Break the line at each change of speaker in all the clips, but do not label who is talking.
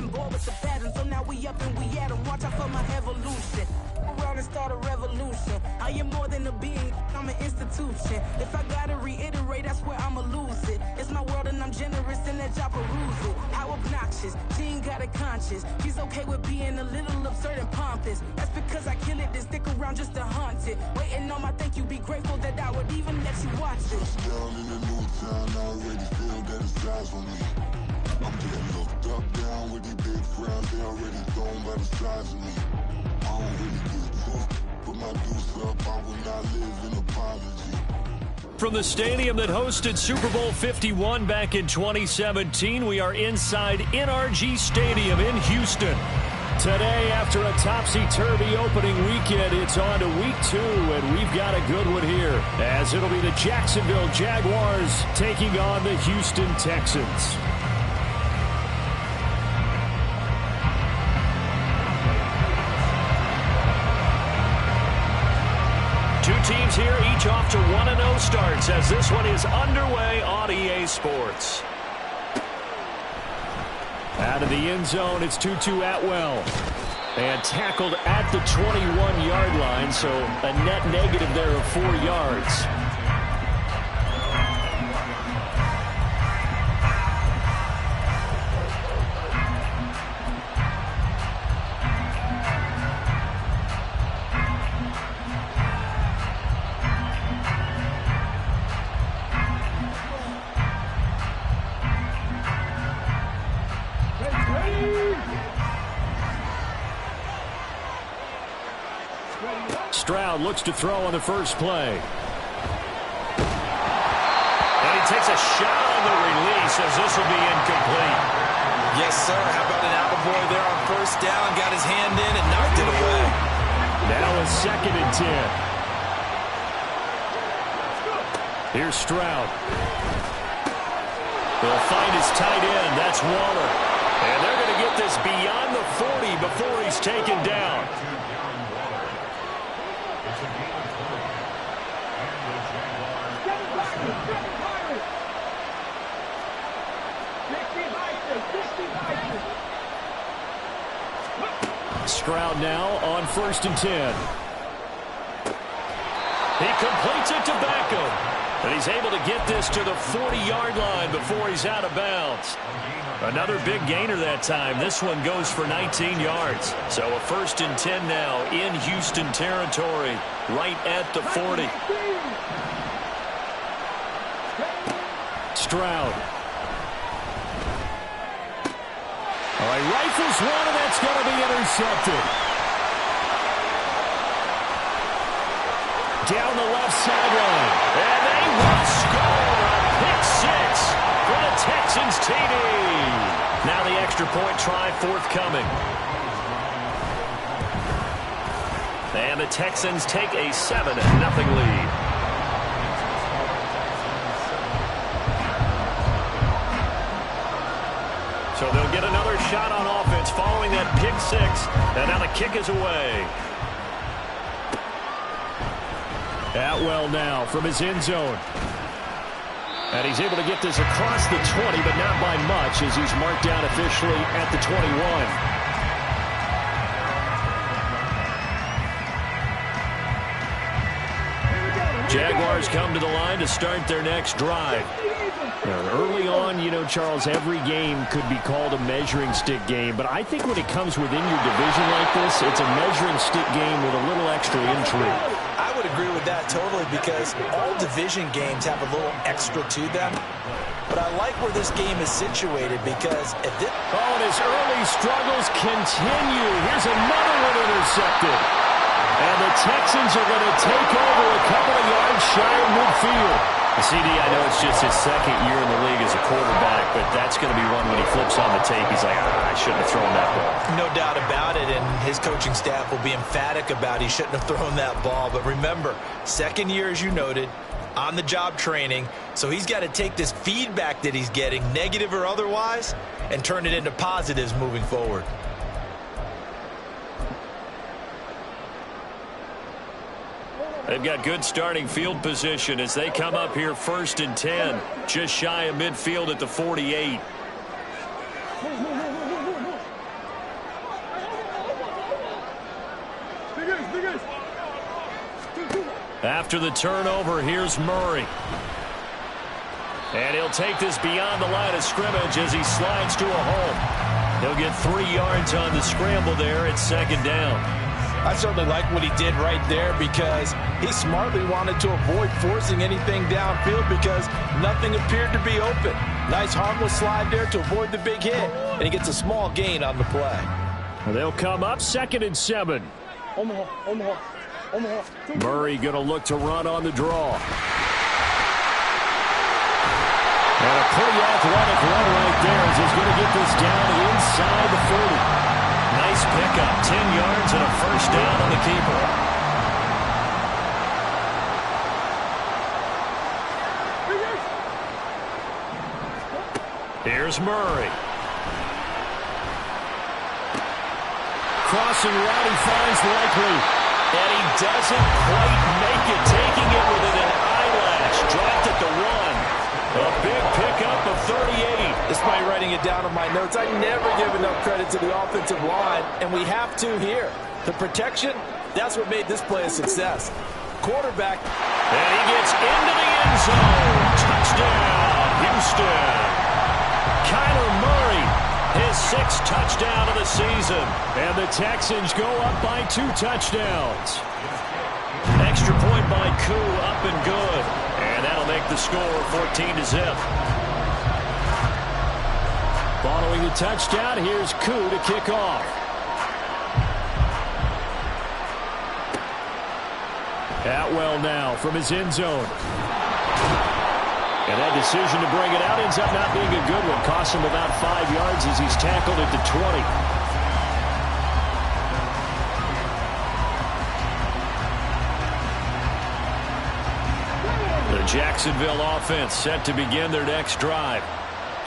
I'm bored with the pattern, so now we up and we at 'em. Watch out for my evolution. Around and start a revolution. I am more than a being, I'm an institution. If I gotta reiterate, that's where I'ma lose it. It's my world and I'm generous and that job peruse it. How obnoxious, she ain't got a conscience. She's okay with being a little absurd and pompous. That's because I kill it, then stick around just to haunt it. Waiting on my thank you, be grateful that I would even let you watch it.
Down in the new town, I already feel that it's eyes on me. I'm getting looked up down with these big frowns, they already thrown by the size of me. I don't really give a fuck, put my deuce up, I will not live in apology.
From the stadium that hosted Super Bowl 51 back in 2017, we are inside NRG Stadium in Houston. Today, after a topsy-turvy opening weekend, it's on to week 2, and we've got a good one here, as it'll be the Jacksonville Jaguars taking on the Houston Texans. Two teams here, each off to 1-0 starts, as this one is underway on EA Sports. Out of the end zone, it's Tutu Atwell. And tackled at the 21-yard line, so a net negative there of 4 yards. Stroud looks to throw on the first play. And he takes a shot on the release as this will be incomplete.
Yes, sir. How about an attaboy there on first down? Got his hand in and knocked it away.
Now a 2nd and 10. Here's Stroud. They'll find his tight end. That's Waller. And they're going to get this beyond the 40 before he's taken down. Stroud now on 1st and 10. He completes it to Beckham. And he's able to get this to the 40-yard line before he's out of bounds. Another big gainer that time. This one goes for 19 yards. So a 1st and 10 now in Houston territory, right at the 40. Stroud. All right, rifles one, and that's going to be intercepted. Down the left sideline. And they will score a pick 6 for the Texans TD. Now the extra point try forthcoming. And the Texans take a 7-0 lead. So they'll get another shot on offense following that pick 6. And now the kick is away. Atwell now from his end zone. And he's able to get this across the 20, but not by much, as he's marked down officially at the 21. Jaguars come to the line to start their next drive. Early on, you know, Charles, every game could be called a measuring stick game, but I think when it comes within your division like this, it's a measuring stick game with a little extra intrigue.
I would agree with that totally, because all division games have a little extra to them. But I like where this game is situated, because if this...
Oh, and his early struggles continue. Here's another one intercepted. And the Texans are going to take over a couple of yards shy of midfield. CD, I know it's just his 2nd year in the league as a quarterback, but that's going to be one when he flips on the tape, he's like, I shouldn't have thrown that ball.
No doubt about it, and his coaching staff will be emphatic about he shouldn't have thrown that ball. But remember, 2nd year, as you noted, on-the-job training, so he's got to take this feedback that he's getting, negative or otherwise, and turn it into positives moving forward.
They've got good starting field position as they come up here 1st and 10, just shy of midfield at the 48. After the turnover, here's Murray. And he'll take this beyond the line of scrimmage as he slides to a hole. He'll get 3 yards on the scramble there at second down.
I certainly like what he did right there because he smartly wanted to avoid forcing anything downfield because nothing appeared to be open. Nice harmless slide there to avoid the big hit, and he gets a small gain on the play.
They'll come up 2nd and 7. Murray going to look to run on the draw. And a pretty athletic run right there as he's going to get this down inside the 40. Nice pickup, 10 yards and a first down on the keeper. Here's Murray. Crossing route, he finds Likely. And he doesn't quite make it, taking it within an eyelash. Dropped at the 1. A big pickup of 38.
Despite writing it down on my notes, I never give enough credit to the offensive line, and we have to here. The protection, that's what made this play a success. Quarterback.
And he gets into the end zone. Touchdown, Houston. Kyler Murray, his 6th touchdown of the season. And the Texans go up by 2 touchdowns. Extra point by Koo, up and good. And that'll make the score 14-0. Following the touchdown, here's Koo to kick off. Atwell now from his end zone. And that decision to bring it out ends up not being a good one. Costs him about 5 yards as he's tackled at the 20. The Jacksonville offense set to begin their next drive.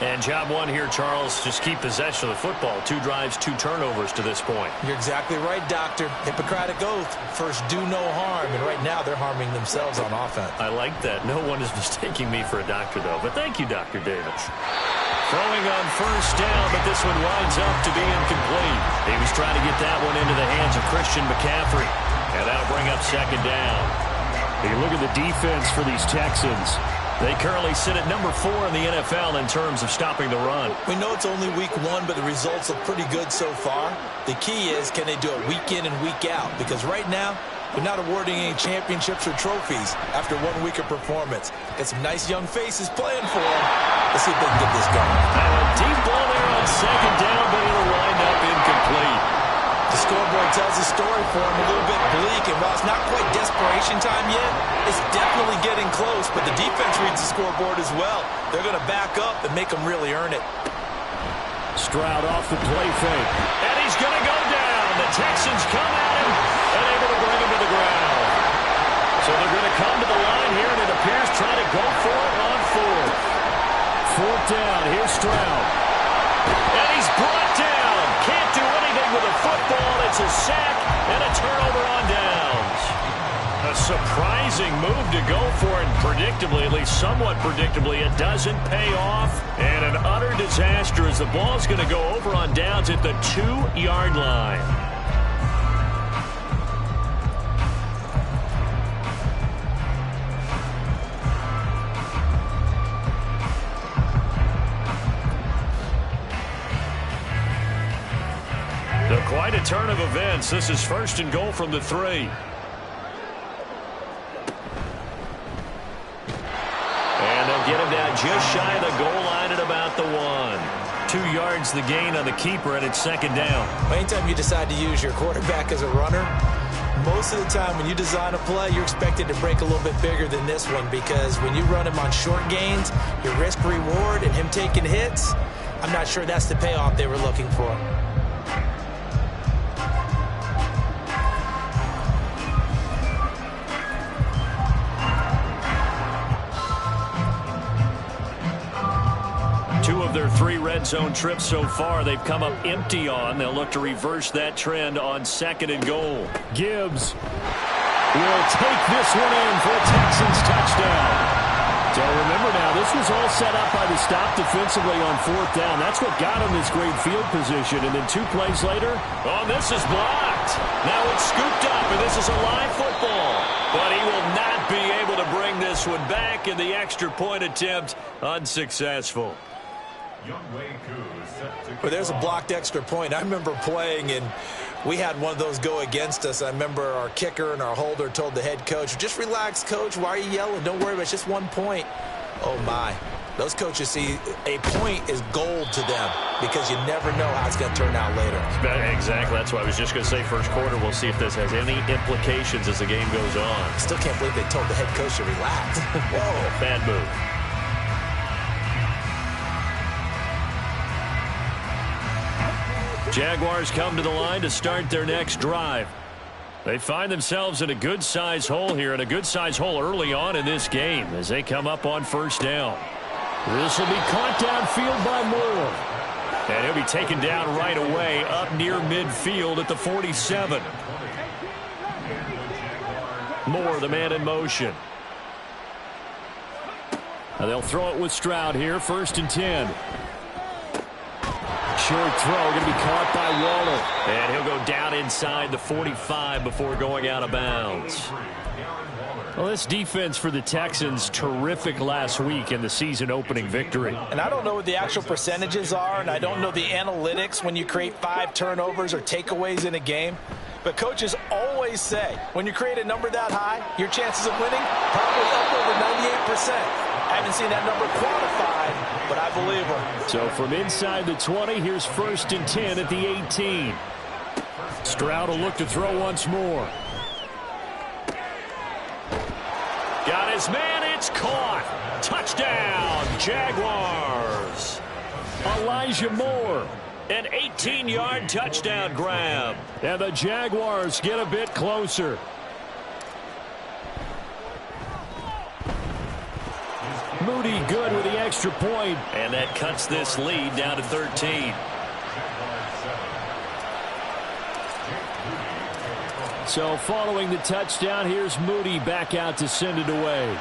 And job one here, Charles, just keep possession of the football. 2 drives, 2 turnovers to this point.
You're exactly right, Doctor. Hippocratic oath. First, do no harm. And right now, they're harming themselves on offense.
I like that. No one is mistaking me for a doctor, though. But thank you, Dr. Davis. Throwing on first down, but this one winds up to be incomplete. He was trying to get that one into the hands of Christian McCaffrey. And that'll bring up second down. You look at the defense for these Texans. They currently sit at number 4 in the NFL in terms of stopping the run.
We know it's only week 1, but the results look pretty good so far. The key is, can they do it week in and week out? Because right now, they're not awarding any championships or trophies after 1 week of performance. Got some nice young faces playing for them. Let's see if they can get this going.
A deep ball there on second down, but it'll wind up incomplete.
The scoreboard tells the story for him, a little bit bleak, and while it's not quite desperation time yet, it's definitely getting close, but the defense reads the scoreboard as well. They're going to back up and make them really earn it.
Stroud off the play fake, and he's going to go down. The Texans come at him and able to bring him to the ground. So they're going to come to the line here, and it appears trying to go for it on 4th. 4th down, here's Stroud. And he's brought down. Can't do anything with a football. It's a sack and a turnover on downs. A surprising move to go for it. Predictably, at least somewhat predictably, it doesn't pay off. And an utter disaster as the ball's going to go over on downs at the 2-yard line. Quite a turn of events. This is 1st and goal from the 3. And they'll get him down just shy of the goal line at about the 1. 2 yards the gain on the keeper, and it's 2nd down.
Anytime you decide to use your quarterback as a runner, most of the time when you design a play, you're expected to break a little bit bigger than this one because when you run him on short gains, your risk-reward and him taking hits, I'm not sure that's the payoff they were looking for.
Their 3 red zone trips so far, they've come up empty on. They'll look to reverse that trend on 2nd and goal. Gibbs will take this one in for a Texans touchdown. So remember now, this was all set up by the stop defensively on 4th down. That's what got him this great field position. And then 2 plays later, oh, this is blocked. Now it's scooped up, and this is a live football. But he will not be able to bring this one back, and the extra point attempt unsuccessful.
Well, there's a blocked extra point. I remember playing, and we had one of those go against us. I remember our kicker and our holder told the head coach, just relax, coach. Why are you yelling? Don't worry about it. It's just 1 point. Oh, my. Those coaches see a point is gold to them because you never know how it's going to turn out later.
Exactly. That's what I was just going to say. First quarter, we'll see if this has any implications as the game goes on.
I still can't believe they told the head coach to relax.
Whoa, bad move. Jaguars come to the line to start their next drive. They find themselves in a good-sized hole here, and a good-sized hole early on in this game as they come up on 1st down. This will be caught downfield by Moore. And he'll be taken down right away up near midfield at the 47. Moore, the man in motion. Now they'll throw it with Stroud here, 1st and 10. Short throw, going to be caught by Waller. And he'll go down inside the 45 before going out of bounds. Well, this defense for the Texans, terrific last week in the season-opening victory.
And I don't know what the actual percentages are, and I don't know the analytics when you create 5 turnovers or takeaways in a game. But coaches always say, when you create a number that high, your chances of winning probably up over 98%. I haven't seen that number quantified, but I believe them.
So from inside the 20, here's 1st and 10 at the 18. Stroud will look to throw once more. Got his man, it's caught. Touchdown, Jaguars. Elijah Moore, an 18-yard touchdown grab. And the Jaguars get a bit closer. Moody good with the extra point, and that cuts this lead down to 13. So following the touchdown, here's Moody back out to send it away.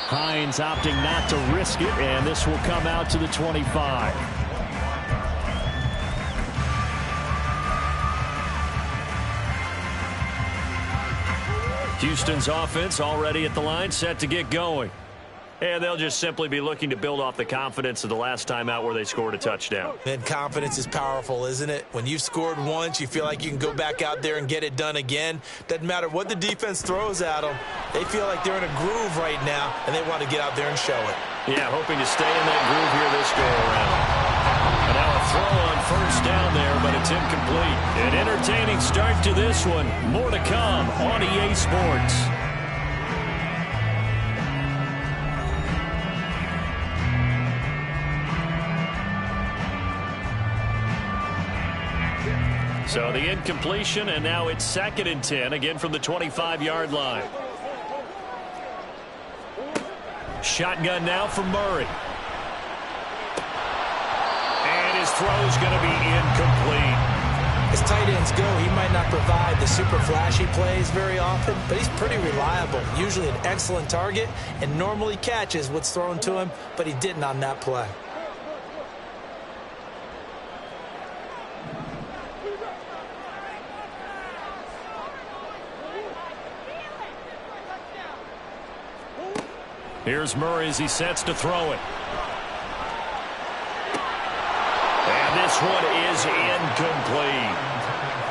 Hines opting not to risk it, and this will come out to the 25. Houston's offense already at the line, set to get going. And they'll just simply be looking to build off the confidence of the last time out where they scored a touchdown.
And confidence is powerful, isn't it? When you've scored once, you feel like you can go back out there and get it done again. Doesn't matter what the defense throws at them. They feel like they're in a groove right now, and they want to get out there and show it.
Yeah, hoping to stay in that groove here this go-around. And now a throw on 1st down there, but it's incomplete. An entertaining start to this one. More to come on EA Sports. So the incompletion, and now it's 2nd and 10, again from the 25-yard line. Shotgun now from Murray. And his throw's going to be incomplete.
As tight ends go, he might not provide the super flashy plays very often, but he's pretty reliable. Usually an excellent target, and normally catches what's thrown to him, but he didn't on that play.
Here's Murray as he sets to throw it. And this one is incomplete.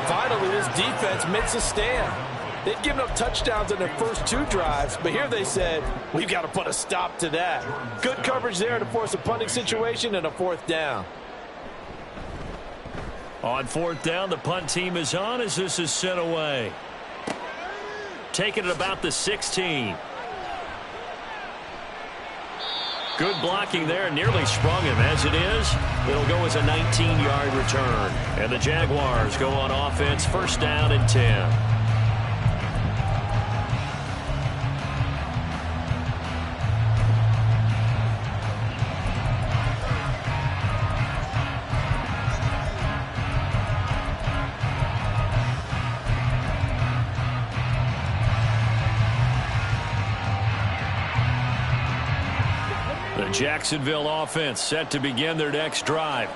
Finally, this defense makes a stand. They'd given up touchdowns in their first 2 drives, but here they said, we've got to put a stop to that. Good coverage there to force a punting situation and a 4th down.
On 4th down, the punt team is on as this is sent away. Taking it about the 16. Good blocking there, nearly sprung him. As it is, it'll go as a 19-yard return. And the Jaguars go on offense, 1st down and 10. Jacksonville offense set to begin their next drive.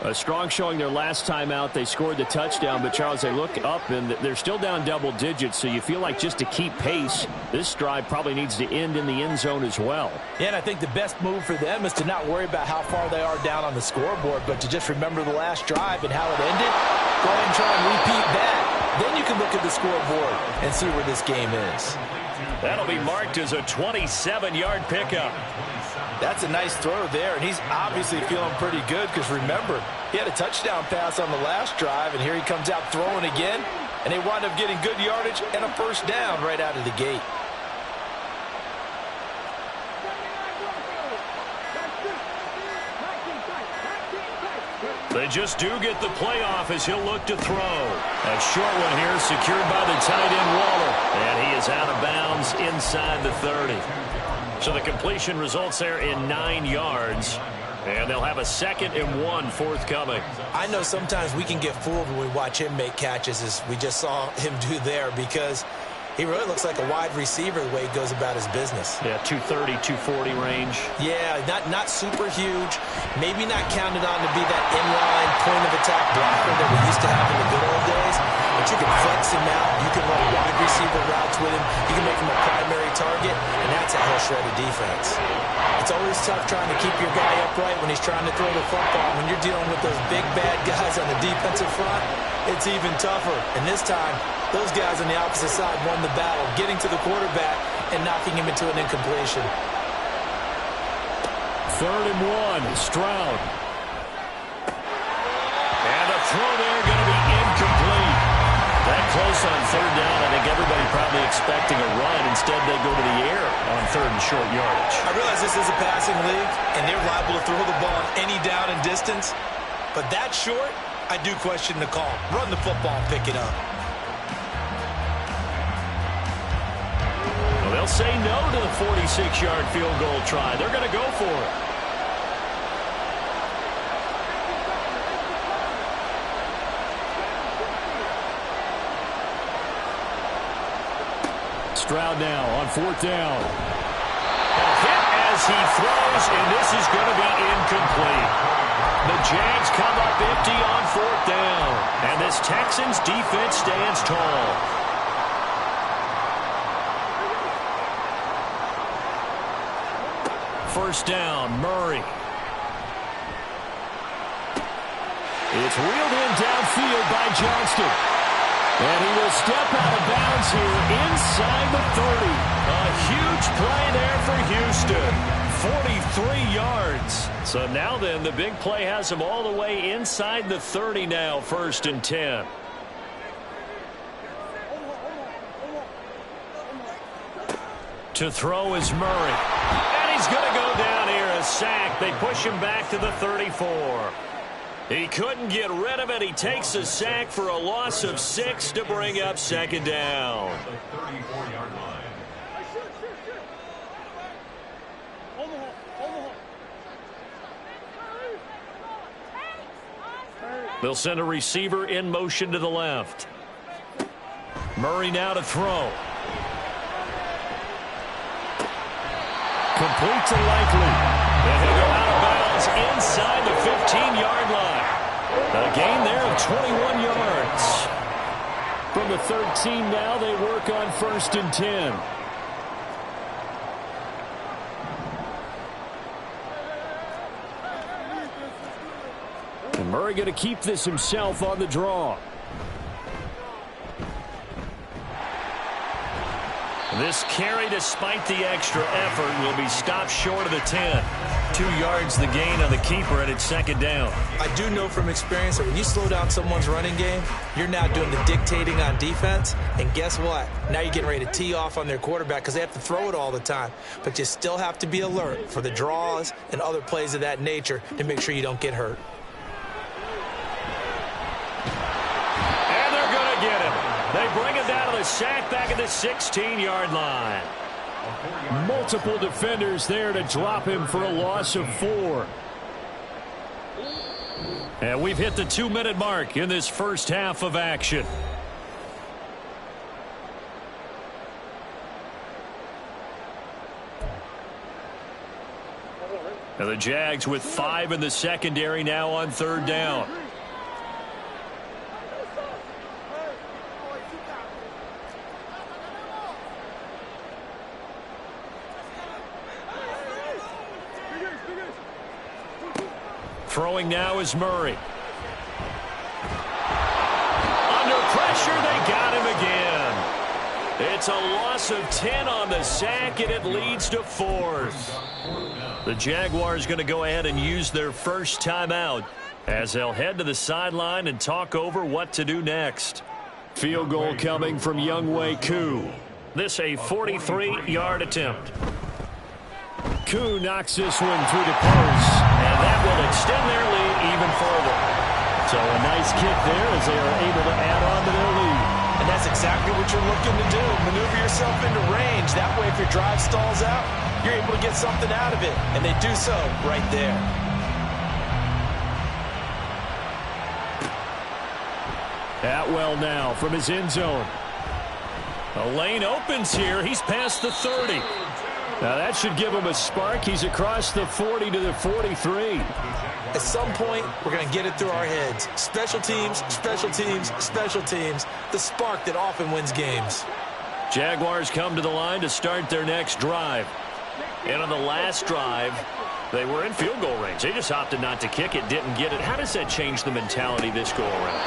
A strong showing their last time out. They scored the touchdown, but Charles, they look up and they're still down double digits, so you feel like just to keep pace, this drive probably needs to end in the end zone as well.
Yeah, and I think the best move for them is to not worry about how far they are down on the scoreboard, but to just remember the last drive and how it ended. Go ahead and try and repeat that. Then you can look at the scoreboard and see where this game is.
That'll be marked as a 27-yard pickup.
That's a nice throw there, and he's obviously feeling pretty good because, remember, he had a touchdown pass on the last drive, and here he comes out throwing again, and they wind up getting good yardage and a first down right out of the gate.
They just do get the playoff as he'll look to throw. A short one here secured by the tight end Waller, and he is out of bounds inside the 30. So the completion results there in 9 yards, and they'll have a 2nd and 1 forthcoming.
I know sometimes we can get fooled when we watch him make catches, as we just saw him do there, because he really looks like a wide receiver the way he goes about his business.
Yeah, 230, 240 range.
Yeah, not super huge. Maybe not counted on to be that inline point-of-attack blocker that we used to have in the good old days. But you can flex him out. You can run wide receiver routes with him. You can make him a primary target, and that's a hell shredded defense. It's always tough trying to keep your guy upright when he's trying to throw the football. When you're dealing with those big, bad guys on the defensive front, it's even tougher. And this time, those guys on the opposite side won the battle, getting to the quarterback and knocking him into an incompletion.
3rd and 1, Stroud. And a throw there going to be incomplete. That close on 3rd down, I think everybody probably expecting a run. Instead, they go to the air on 3rd and short yardage.
I realize this is a passing league, and they're liable to throw the ball on any down and distance. But that short, I do question the call. Run the football and pick it up.
Well, they'll say no to the 46-yard field goal try. They're going to go for it. Stroud now on 4th down. A hit as he throws, and this is going to be incomplete. The Jags come up empty on 4th down, and this Texans defense stands tall. First down, Murray. It's reeled in downfield by Johnston. And he will step out of bounds here inside the 30. A huge play there for Houston. 43 yards. So now then, the big play has him all the way inside the 30 now, 1st and 10. To throw is Murray. And he's going to go down here, a sack. They push him back to the 34. He couldn't get rid of it. He takes a sack for a loss of 6 to bring up 2nd down. They'll send a receiver in motion to the left. Murray now to throw. Complete to Likely. And he'll go out of bounds inside the 15-yard line. A gain there of 21 yards. From the 13 now, they work on 1st and 10. And Murray going to keep this himself on the draw. This carry, despite the extra effort, will be stopped short of the 10. 2 yards the gain on the keeper, and it's 2nd down.
I do know from experience that when you slow down someone's running game, you're now doing the dictating on defense. And guess what? Now you're getting ready to tee off on their quarterback because they have to throw it all the time. But you still have to be alert for the draws and other plays of that nature to make sure you don't get hurt.
And they're going to get him. They bring him down to the sack back at the 16-yard line. Multiple defenders there to drop him for a loss of 4. And we've hit the 2-minute mark in this first half of action. And the Jags with 5 in the secondary now on 3rd down. Throwing now is Murray. Under pressure, they got him again. It's a loss of 10 on the sack, and it leads to 4th. The Jaguars going to go ahead and use their first timeout as they'll head to the sideline and talk over what to do next. Field goal coming from Younghoe Koo. This a 43-yard attempt. Koo knocks this one through the post, and that will extend their lead even further. So a nice kick there as they are able to add on to their lead.
And that's exactly what you're looking to do. Maneuver yourself into range. That way, if your drive stalls out, you're able to get something out of it. And they do so right there.
Atwell now from his end zone. The lane opens here. He's past the 30. Now that should give him a spark. He's across the 40 to the 43.
At some point, we're going to get it through our heads. Special teams, special teams, special teams. The spark that often wins games.
Jaguars come to the line to start their next drive. And on the last drive, they were in field goal range. They just opted not to kick it, didn't get it. How does that change the mentality this go around?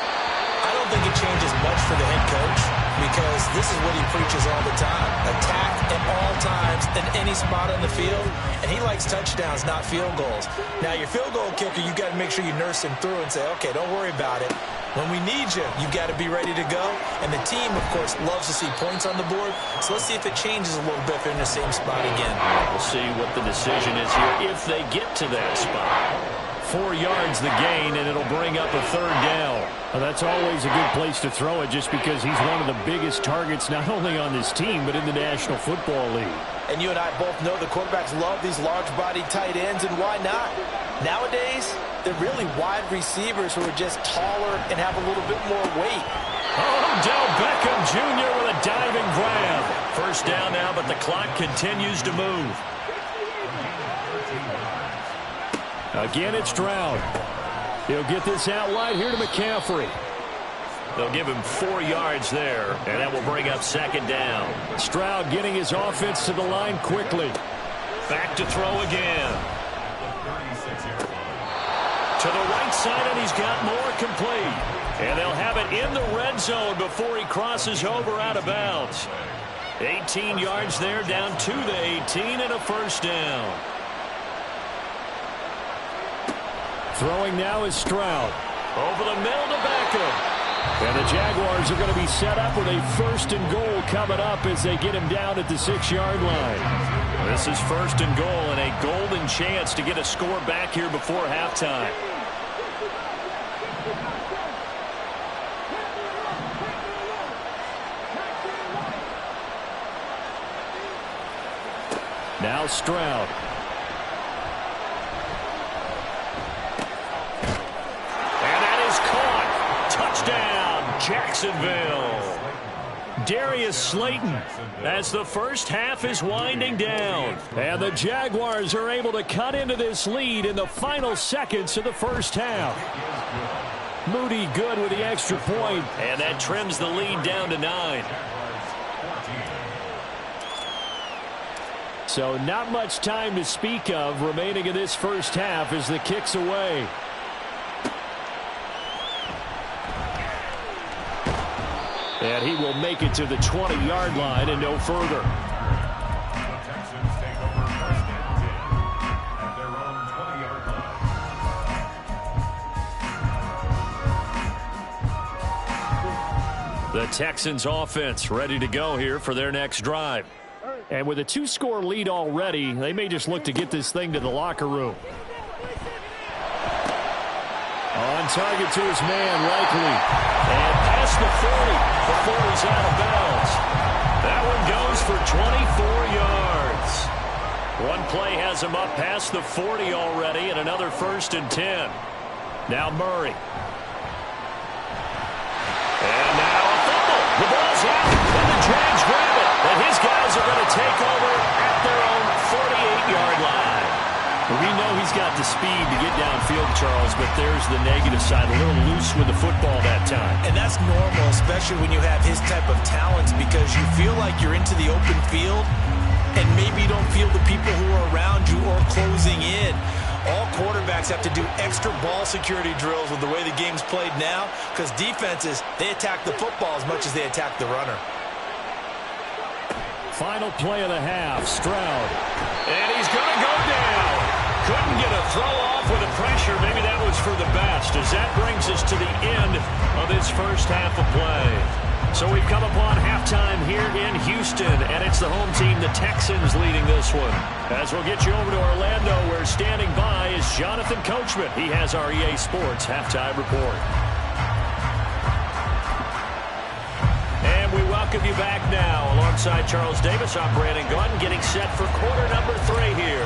I don't think it changes much for the head coach because this is what he preaches all the time. Attack at all times in any spot on the field, and he likes touchdowns, not field goals. Now, your field goal kicker, you've got to make sure you nurse him through and say, okay, don't worry about it. When we need you, you've got to be ready to go. And the team, of course, loves to see points on the board. So let's see if it changes a little bit if they're in the same spot again.
We'll see what the decision is here if they get to that spot. 4 yards the gain, and it'll bring up a 3rd down. Well, that's always a good place to throw it just because he's one of the biggest targets not only on this team but in the National Football League.
And you and I both know the quarterbacks love these large-bodied tight ends, and why not? Nowadays, they're really wide receivers who are just taller and have a little bit more weight.
Odell Beckham Jr. with a diving grab. 1st down now, but the clock continues to move. Again, it's Stroud. He'll get this out wide here to McCaffrey. They'll give him 4 yards there, and that will bring up 2nd down. Stroud getting his offense to the line quickly. Back to throw again. To the right side, and he's got more complete. And they'll have it in the red zone before he crosses over out of bounds. 18 yards there, down to the 18, and a 1st down. Throwing now is Stroud. Over the middle to Beckham. And the Jaguars are going to be set up with a 1st and goal coming up as they get him down at the 6-yard line. This is 1st and goal and a golden chance to get a score back here before halftime. Now Stroud. Touchdown, Jacksonville. Darius Slayton as the first half is winding down. And the Jaguars are able to cut into this lead in the final seconds of the first half. Moody good with the extra point, and that trims the lead down to 9. So not much time to speak of remaining in this first half as the kick's away. And he will make it to the 20-yard line and no further. The Texans offense ready to go here for their next drive. And with a 2-score lead already, they may just look to get this thing to the locker room. On target to his man, Likely. And past the 40 before he's out of bounds. That one goes for 24 yards. One play has him up past the 40 already, and another 1st and 10. Now Murray. And now a fumble. The ball's out, and the Jags grab it. And his guys are going to take over at their own 48-yard line. We know he's got the speed to get downfield, Charles, but there's the negative side. A little loose with the football that time.
And that's normal, especially when you have his type of talents, because you feel like you're into the open field and maybe you don't feel the people who are around you or closing in. All quarterbacks have to do extra ball security drills with the way the game's played now, because defenses, they attack the football as much as they attack the runner.
Final play of the half, Stroud. And he's going to go down. Couldn't get a throw off with the pressure. Maybe that was for the best, as that brings us to the end of this first half of play. So we've come upon halftime here in Houston, and it's the home team, the Texans, leading this one. As we'll get you over to Orlando, where standing by is Jonathan Coachman. He has our EA Sports halftime report. And we welcome you back now. Alongside Charles Davis, I'm Brandon Gaudin, getting set for quarter number 3 here.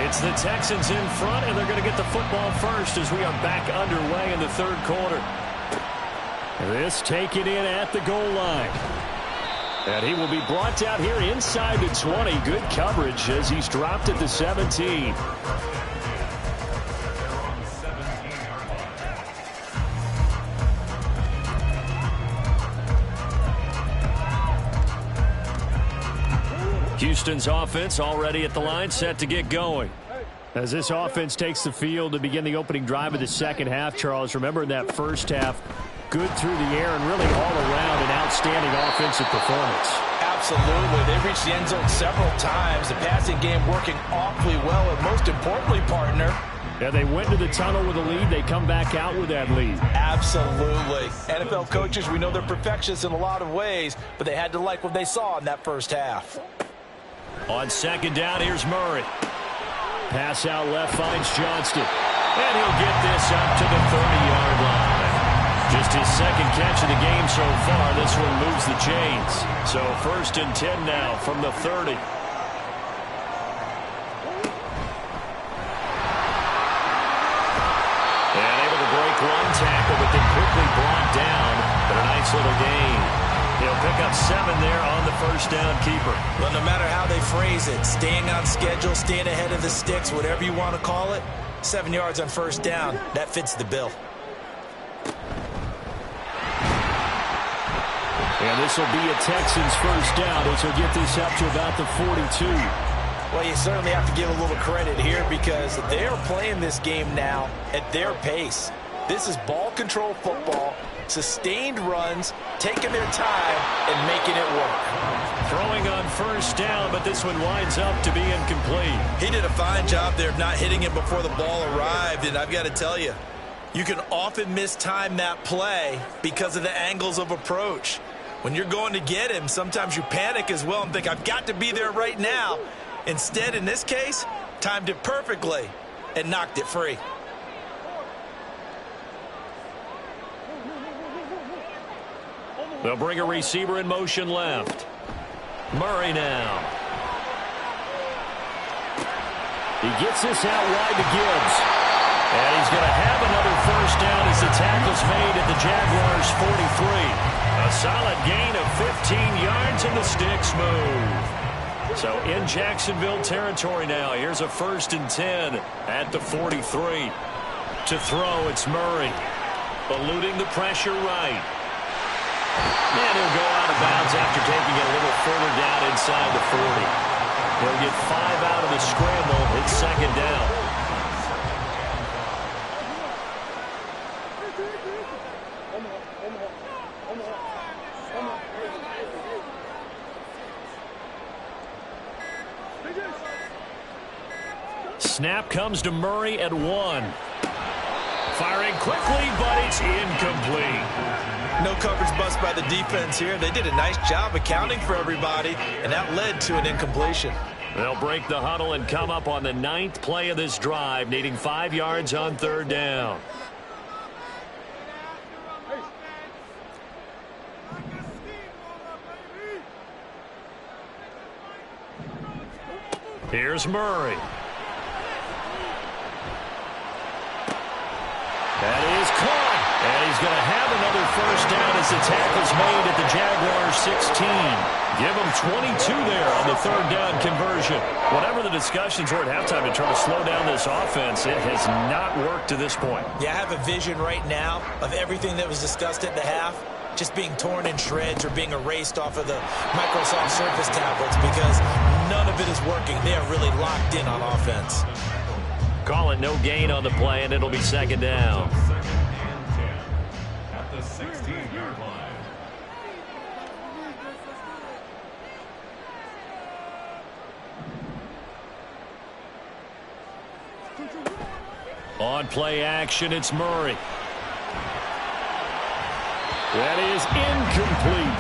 It's the Texans in front, and they're going to get the football first as we are back underway in the third quarter. This taken in at the goal line. And he will be brought down here inside the 20. Good coverage as he's dropped at the 17. Houston's offense already at the line, set to get going. As this offense takes the field to begin the opening drive of the second half, Charles, remember in that first half, good through the air and really all around an outstanding offensive performance.
Absolutely. They reached the end zone several times. The passing game working awfully well, and most importantly, partner,
yeah, they went to the tunnel with a lead. They come back out with that lead.
Absolutely. NFL coaches, we know they're perfectionists in a lot of ways, but they had to like what they saw in that first half.
On second down, here's Murray. Pass out left finds Johnston. And he'll get this up to the 30-yard line. Just his second catch of the game so far. This one moves the chains. So 1st and 10 now from the 30. And able to break one tackle, but then quickly brought down. But a nice little gain. He'll pick up 7 there on the first down keeper.
Well, no matter how they phrase it, staying on schedule, staying ahead of the sticks, whatever you want to call it, 7 yards on first down, that fits the bill.
And this will be a Texans first down as he'll get this up to about the 42.
Well, you certainly have to give a little credit here because they are playing this game now at their pace. This is ball control football, sustained runs, taking their time and making it work.
Throwing on first down, but this one winds up to be incomplete.
He did a fine job there of not hitting it before the ball arrived, and I've got to tell you, you can often mistime that play because of the angles of approach. When you're going to get him, sometimes you panic as well and think, I've got to be there right now. Instead, in this case, timed it perfectly and knocked it free.
They'll bring a receiver in motion left. Murray now. He gets this out wide to Gibbs. And he's going to have another first down as the tackle's made at the Jaguars' 43. A solid gain of 15 yards and the sticks move. So in Jacksonville territory now. Here's a 1st and 10 at the 43. To throw, it's Murray. Eluding the pressure right. And he'll go out of bounds after taking it a little further down inside the 40. He'll get 5 out of the scramble. It's second down. Snap comes to Murray at 1. Firing quickly, but it's incomplete.
No coverage bust by the defense here. They did a nice job accounting for everybody, and that led to an incompletion.
They'll break the huddle and come up on the 9th play of this drive, needing 5 yards on 3rd down. Here's Murray. That is caught. And he's going to have another first down as the tackle's made at the Jaguars 16. Give him 22 there on the third down conversion. Whatever the discussions were at halftime to try to slow down this offense, it has not worked to this point.
Yeah, I have a vision right now of everything that was discussed at the half just being torn in shreds or being erased off of the Microsoft Surface tablets because none of it is working. They are really locked in on offense.
Call it no gain on the play, and it'll be second down.
At the 16-yard line.
On play action, it's Murray. That is incomplete.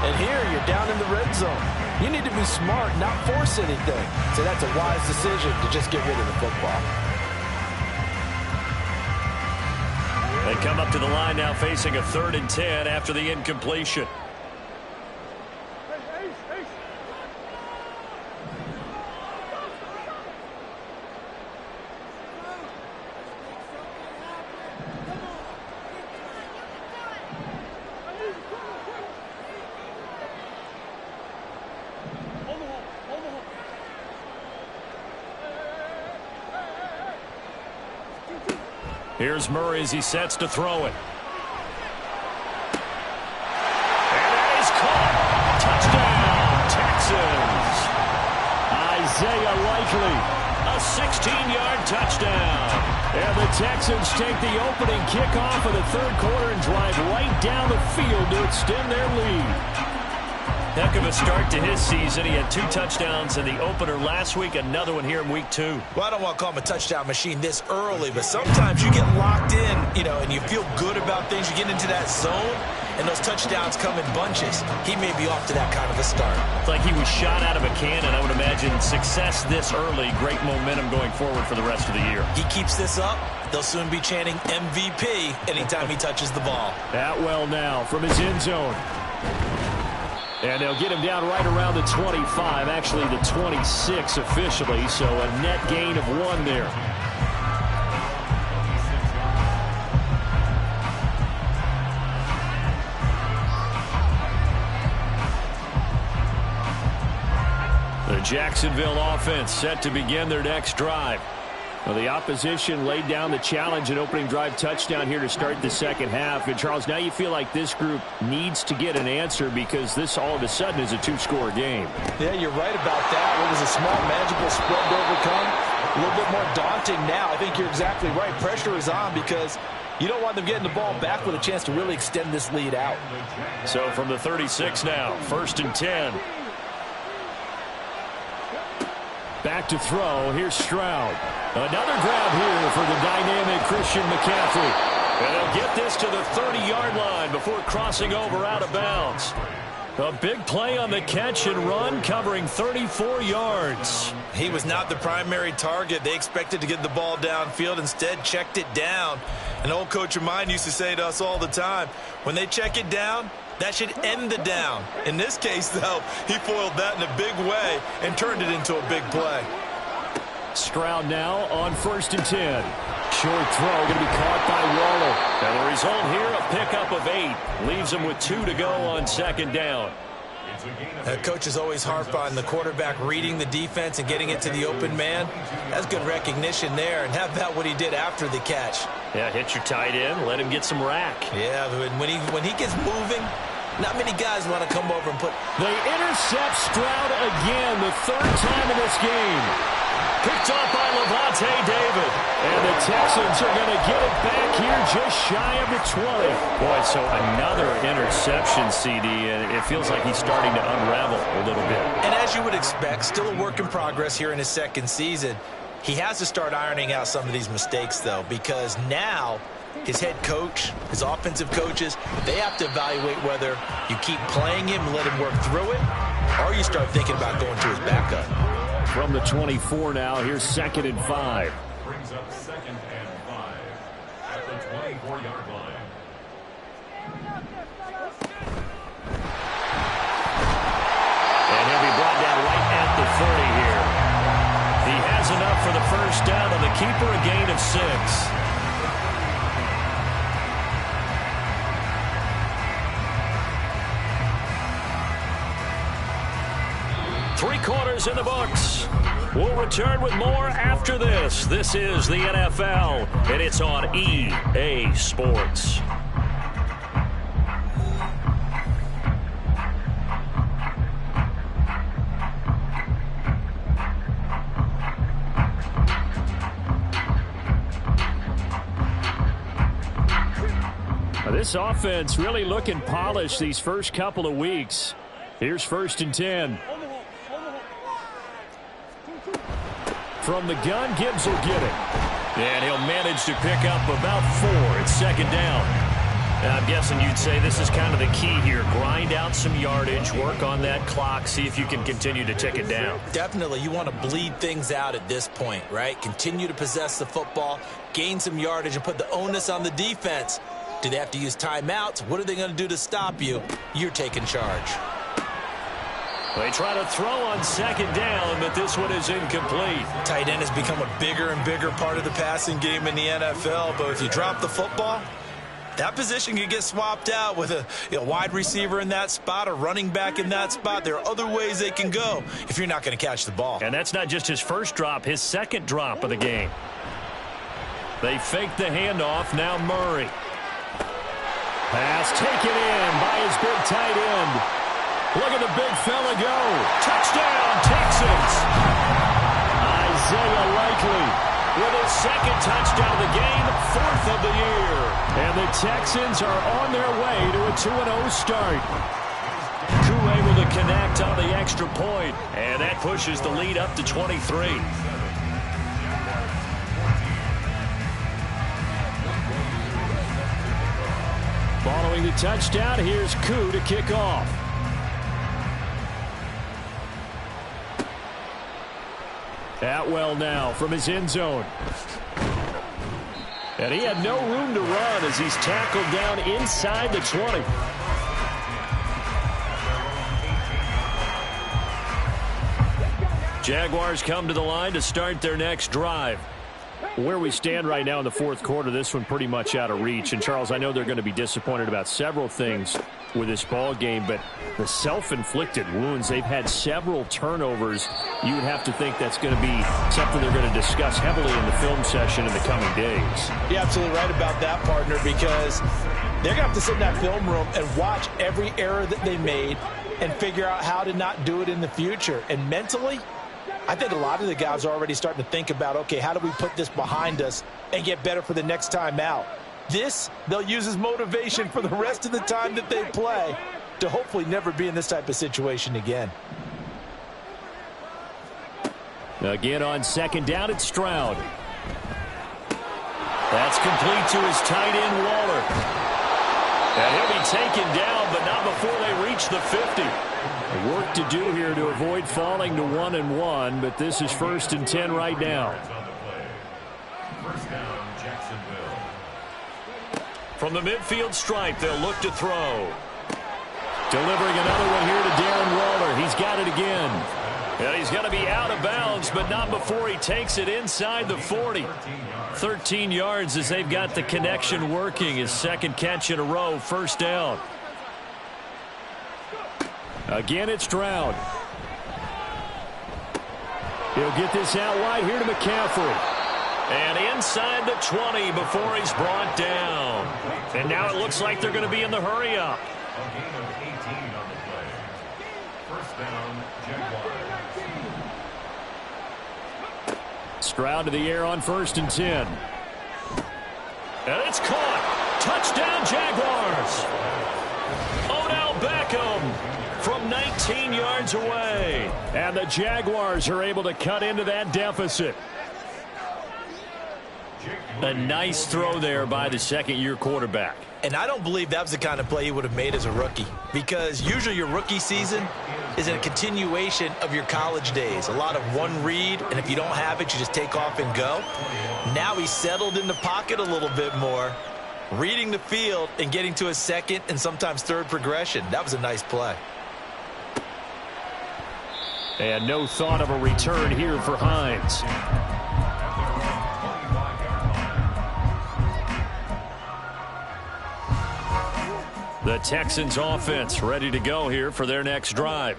And here you're down in the red zone. You need to be smart, not force anything. So that's a wise decision to just get rid of the football.
They come up to the line now facing a 3rd and 10 after the incompletion. Here's Murray as he sets to throw it. And that is caught. Touchdown, Texans. Isaiah Likely, a 16-yard touchdown. And the Texans take the opening kickoff of the third quarter and drive right down the field to extend their lead. Heck of a start to his season. He had 2 touchdowns in the opener last week, another one here in week 2.
Well, I don't want to call him a touchdown machine this early, but sometimes you get locked in, and you feel good about things. You get into that zone, and those touchdowns come in bunches. He may be off to that kind of a start.
It's like he was shot out of a cannon. I would imagine success this early, great momentum going forward for the rest of the year.
He keeps this up, they'll soon be chanting MVP anytime he touches the ball.
Atwell now from his end zone. And they'll get him down right around the 25, actually the 26 officially, so a net gain of 1 there. The Jacksonville offense set to begin their next drive. Well, the opposition laid down the challenge and opening drive touchdown here to start the second half. And, Charles, now you feel like this group needs to get an answer because this all of a sudden is a 2-score game.
Yeah, you're right about that. It was a small, manageable spread to overcome. A little bit more daunting now. I think you're exactly right. Pressure is on because you don't want them getting the ball back with a chance to really extend this lead out.
So from the 36 now, 1st and 10. Back to throw. Here's Stroud. Another grab here for the dynamic Christian McCaffrey. And they'll get this to the 30-yard line before crossing over out of bounds. A big play on the catch and run, covering 34 yards.
He was not the primary target. They expected to get the ball downfield. Instead, checked it down. An old coach of mine used to say to us all the time, when they check it down, that should end the down. In this case, though, he foiled that in a big way and turned it into a big play.
Stroud now on 1st and 10. Short throw going to be caught by Waller. And the result here, a pickup of 8. Leaves him with 2 to go on 2nd down.
Coach is always harp on the quarterback reading the defense and getting it to the open man. That's good recognition there. And how about what he did after the catch?
Yeah, hit your tight end, let him get some rack.
Yeah, when he gets moving, not many guys want to come over and put...
They intercept Stroud again, the 3rd time in this game. Picked off by Levante David. And the Texans are going to get it back here just shy of the 20. Boy, so another interception, CD, and it feels like he's starting to unravel a little bit.
And as you would expect, still a work in progress here in his 2nd season. He has to start ironing out some of these mistakes, though, because now his head coach, his offensive coaches, they have to evaluate whether you keep playing him and let him work through it, or you start thinking about going to his backup.
From the 24 now, here's 2nd and 5.
Brings up 2nd and 5 at the 24-yard line.
And he'll be brought down right at the 30 here. He has enough for the first down on the keeper, a gain of 6. $1 in the books. We'll return with more after this. This is the NFL, and it's on EA Sports. This offense really looking polished these first couple of weeks. Here's 1st and 10. From the gun, Gibbs will get it. And he'll manage to pick up about 4. It's 2nd down. And I'm guessing you'd say this is kind of the key here. Grind out some yardage, work on that clock, see if you can continue to tick it down.
Definitely. You want to bleed things out at this point, right? Continue to possess the football, gain some yardage, and put the onus on the defense. Do they have to use timeouts? What are they going to do to stop you? You're taking charge.
They try to throw on 2nd down, but this one is incomplete.
Tight end has become a bigger and bigger part of the passing game in the NFL, but if you drop the football, that position can get swapped out with a wide receiver in that spot, a running back in that spot. There are other ways they can go if you're not going to catch the ball.
And that's not just his first drop, his 2nd drop of the game. They fake the handoff, now Murray. Pass taken in by his big tight end. Look at the big fella go. Touchdown, Texans. Isaiah Likely with his 2nd touchdown of the game, 4th of the year. And the Texans are on their way to a 2-0 start. Koo able to connect on the extra point, and that pushes the lead up to 23. Following the touchdown, here's Koo to kick off. Atwell now from his end zone. And he had no room to run as he's tackled down inside the 20. Jaguars come to the line to start their next drive. Where we stand right now in the 4th quarter, this one pretty much out of reach. And, Charles, I know they're going to be disappointed about several things with this ball game, but the self-inflicted wounds, they've had several turnovers. You would have to think that's going to be something they're going to discuss heavily in the film session in the coming days.
You're absolutely right about that, partner, because they're going to have to sit in that film room and watch every error that they made and figure out how to not do it in the future. And mentally, I think a lot of the guys are already starting to think about, okay, how do we put this behind us and get better for the next time out? This, they'll use as motivation for the rest of the time that they play to hopefully never be in this type of situation again.
Again on 2nd down, it's Stroud. That's complete to his tight end, Waller. And he'll be taken down, but not before they reach the 50. Work to do here to avoid falling to 1-1, but this is 1st and 10 right now.
First down, Jacksonville.
From the midfield stripe, they'll look to throw. Delivering another one here to Darren Waller. He's got it again. And he's going to be out of bounds, but not before he takes it inside the 40. 13 yards as they've got the connection working. His 2nd catch in a row, 1st down. Again, it's Stroud. He'll get this out wide here to McCaffrey. And inside the 20 before he's brought down. And now it looks like they're going to be in the hurry up.
A gain of 18 on the play. First down, Jaguars.
Stroud to the air on 1st and 10. And it's caught. Touchdown, Jaguars. Odell Beckham from 19 yards away. And the Jaguars are able to cut into that deficit. A nice throw there by the 2nd-year quarterback.
And I don't believe that was the kind of play he would have made as a rookie, because usually your rookie season is a continuation of your college days. A lot of one read, and if you don't have it, you just take off and go. Now he's settled in the pocket a little bit more, reading the field and getting to a 2nd and sometimes 3rd progression. That was a nice play.
And no thought of a return here for Hines. The Texans offense ready to go here for their next drive.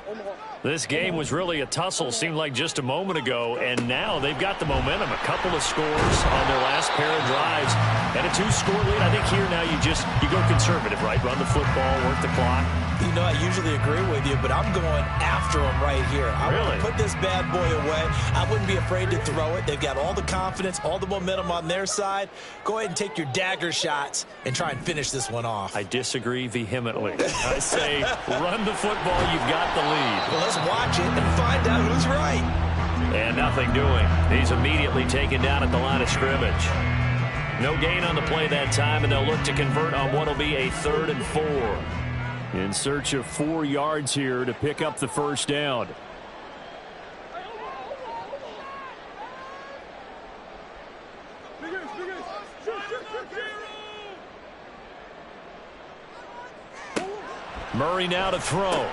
This game was really a tussle, seemed like just a moment ago, and now they've got the momentum. A couple of scores on their last pair of drives, and a 2-score lead. I think here now you go conservative, right? Run the football, work the clock.
You know, I usually agree with you, but I'm going after them right here. I want to put this bad boy away. I wouldn't be afraid to throw it. They've got all the confidence, all the momentum on their side. Go ahead and take your dagger shots and try and finish this one off.
I disagree vehemently. I say run the football. You've got the lead.
Well, let's watch it and find out who's right.
And nothing doing. He's immediately taken down at the line of scrimmage. No gain on the play that time, and they'll look to convert on what will be a 3rd and 4. In search of 4 yards here to pick up the first down. Murray now to throw.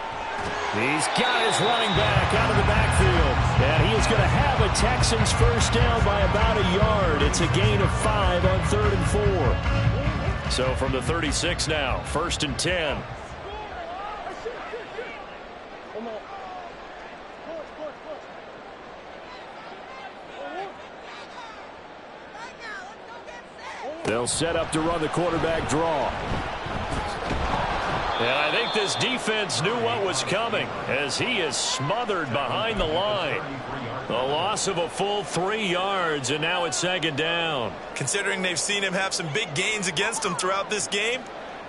He's got his running back out of the backfield. And he is going to have a Texans first down by about a yard. It's a gain of 5 on 3rd and 4. So from the 36 now, 1st and 10. They'll set up to run the quarterback draw. And I think this defense knew what was coming as he is smothered behind the line. A loss of a full 3 yards, and now it's 2nd down.
Considering they've seen him have some big gains against him throughout this game,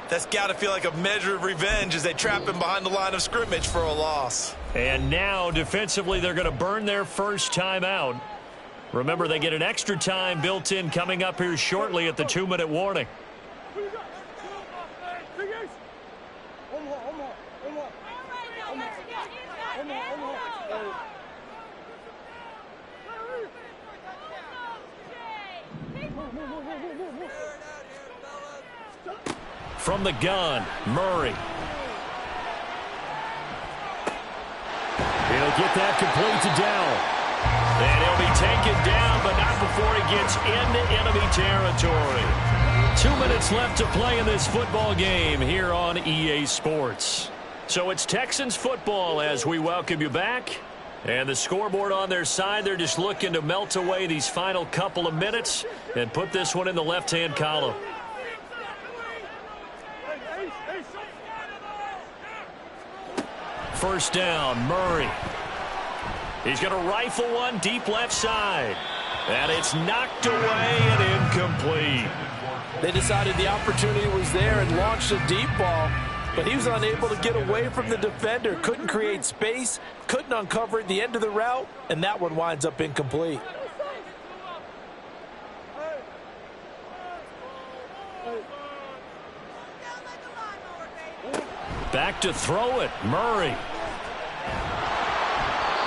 that's got to feel like a measure of revenge as they trap him behind the line of scrimmage for a loss.
And now defensively they're going to burn their first time out. Remember, they get an extra time built in coming up here shortly at the 2-minute warning. From the gun, Murray. He'll get that complete to Dowell. And he'll be taken down, but not before he gets into enemy territory. 2 minutes left to play in this football game here on EA Sports. So it's Texans football as we welcome you back. And the scoreboard on their side, they're just looking to melt away these final couple of minutes and put this one in the left-hand column. First down, Murray. He's going to rifle one deep left side. And it's knocked away and incomplete.
They decided the opportunity was there and launched a deep ball, but he was unable to get away from the defender. Couldn't create space, couldn't uncover at the end of the route, and that one winds up incomplete.
Back to throw it, Murray.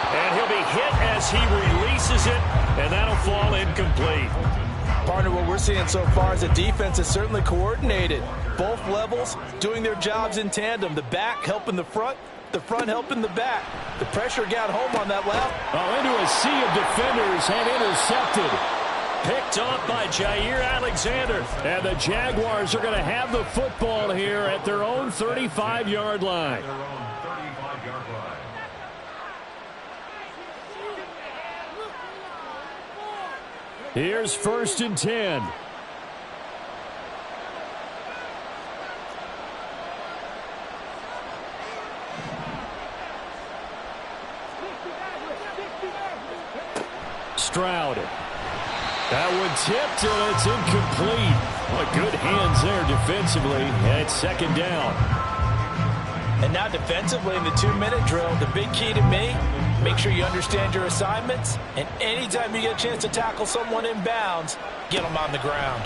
And he'll be hit as he releases it, and that'll fall incomplete.
Partner, what we're seeing so far is the defense is certainly coordinated. Both levels doing their jobs in tandem. The back helping the front helping the back. The pressure got home on that left.
Oh, into a sea of defenders and intercepted. Picked off by Jair Alexander. And the Jaguars are going to have the football here at their own 35-yard line. Here's 1st and 10. Stroud. That one tipped, and it's incomplete. Well, good hands there defensively, and it's 2nd down.
And now defensively in the 2-minute drill, the big key to me, make sure you understand your assignments, and anytime you get a chance to tackle someone in bounds, get them on the ground.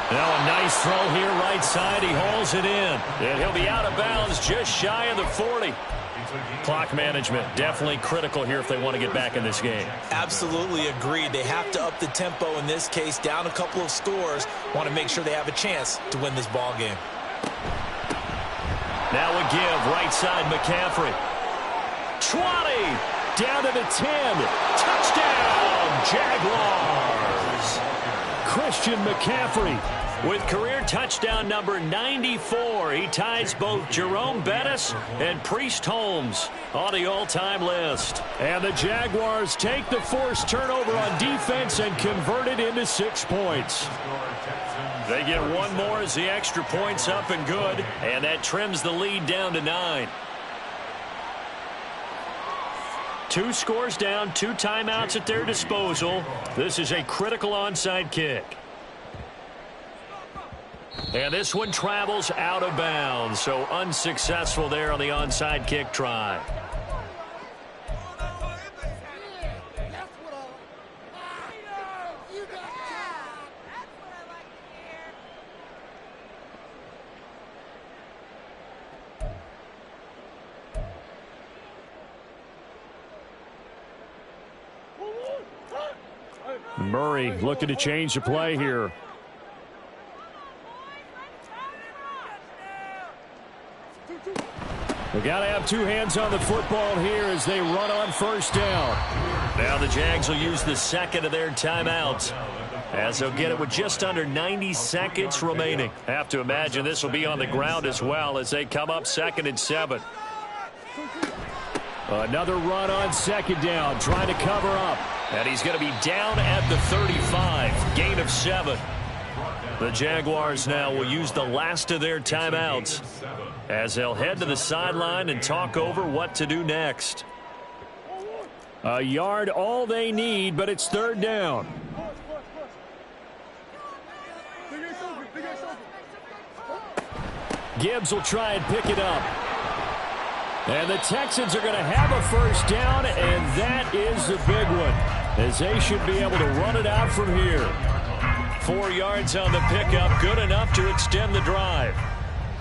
Now a nice throw here right side. He hauls it in. And he'll be out of bounds just shy of the 40. Clock management definitely critical here if they want to get back in this game.
Absolutely agreed. They have to up the tempo in this case, down a couple of scores. Want to make sure they have a chance to win this ball game.
Now a give, right side, McCaffrey. 20, down to the 10. Touchdown, Jaguars. Christian McCaffrey With career touchdown number 94, he ties both Jerome Bettis and Priest Holmes on the all-time list. And the Jaguars take the forced turnover on defense and convert it into 6 points. They get one more as the extra point's up and good, and that trims the lead down to 9. 2 scores down, 2 timeouts at their disposal. This is a critical onside kick. And this one travels out of bounds, so unsuccessful there on the onside kick try.
Murray looking to change the play here. We got to have 2 hands on the football here as they run on first down.
Now the Jags will use the second of their timeouts, as they'll get it with just under 90 seconds remaining.
Have to imagine this will be on the ground as well as they come up 2nd and 7. Another run on second down, trying to cover up.
And he's going to be down at the 35, gain of 7. The Jaguars now will use the last of their timeouts as they'll head to the sideline and talk over what to do next.
A yard all they need, but it's 3rd down. Gibbs will try and pick it up. And the Texans are going to have a first down, and that is the big one, as they should be able to run it out from here.
4 yards on the pickup, good enough to extend the drive.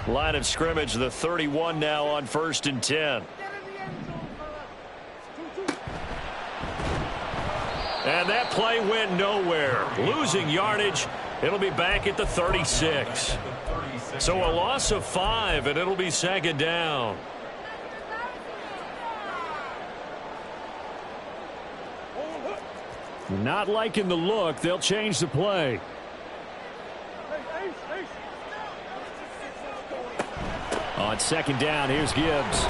Line of scrimmage, the 31 now on 1st and 10. And that play went nowhere. Losing yardage, it'll be back at the 36. So a loss of 5, and it'll be 2nd down.
Not liking the look. They'll change the play. On 2nd down, here's Gibbs.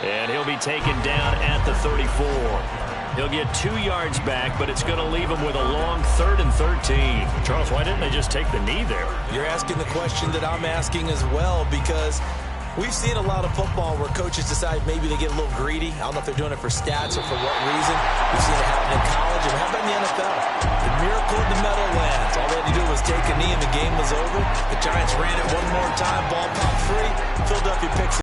And he'll be taken down at the 34. He'll get 2 yards back, but it's going to leave him with a long 3rd and 13.
Charles, why didn't they just take the knee there?
You're asking the question that I'm asking as well, because we've seen a lot of football where coaches decide maybe they get a little greedy. I don't know if they're doing it for stats or for what reason. We've seen it happen in college, and how about in the NFL? The miracle in the Meadowlands. All they had to do was take a knee and the game was over. The Giants ran it one more time. Ball popped free. Philadelphia picks it.